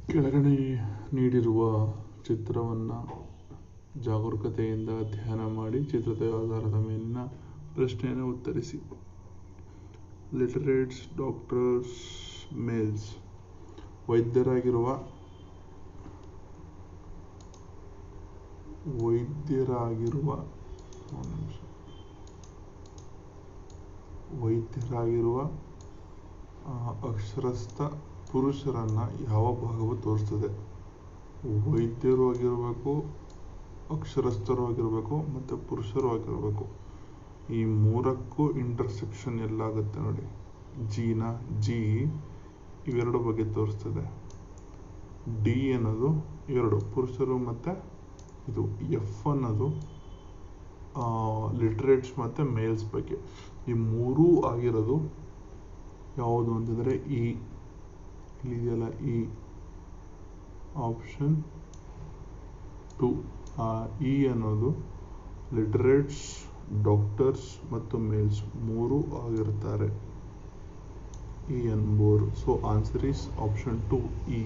ಕೆಳಗಡೆ ನೀಡಿರುವ ಚಿತ್ರವನ್ನು ಜಾಗರೂಕತೆಯಿಂದ ಧ್ಯಾನ ಮಾಡಿ ಚಿತ್ರದ ಆಧಾರದ ಮೇಲಿನ ಪ್ರಶ್ನೆಯನ್ನು ಉತ್ತರಿಸಿ. ಲಿಟರೇಟ್ಸ್, ಡಾಕ್ಟರ್ಸ್, ಮೇಲ್ಸ್. ವೈದ್ಯರಾಗಿರುವ ಅಕ್ಷರಸ್ಥ ಪುರುಷರನ್ನ ಯಾವ ಭಾಗವು ತೋರಿಸ್ತದೆ? ವೈದ್ಯರು ಆಗಿರಬೇಕು, ಅಕ್ಷರಸ್ಥರು ಆಗಿರಬೇಕು, ಮತ್ತೆ ಪುರುಷರು ಆಗಿರಬೇಕು. ಈ ಮೂರಕ್ಕೂ ಇಂಟರ್ಸೆಕ್ಷನ್ ಎಲ್ಲಾಗುತ್ತೆ ನೋಡಿ. ಜಿ ಇವೆರಡು ಬಗ್ಗೆ ತೋರಿಸ್ತದೆ. ಡಿ ಅನ್ನೋದು ಎರಡು ಪುರುಷರು ಮತ್ತೆ ಇದು. ಎಫ್ ಅನ್ನೋದು ಲಿಟ್ರೇಟ್ಸ್ ಮತ್ತೆ ಮೇಲ್ಸ್ ಬಗ್ಗೆ. ಈ ಮೂರೂ ಆಗಿರೋದು ಯಾವುದು ಅಂತಂದ್ರೆ ಇಲ್ಲಿದೆಯಲ್ಲ ಈ ಆಪ್ಷನ್ 2. ಇ ಅನ್ನೋದು ಲಿಟರೇಟ್ಸ್, ಡಾಕ್ಟರ್ಸ್ ಮತ್ತು ಮೇಲ್ಸ್ ಮೂರು ಆಗಿರ್ತಾರೆ. ಈ ಎಂಬುವರು. So answer is option 2 E.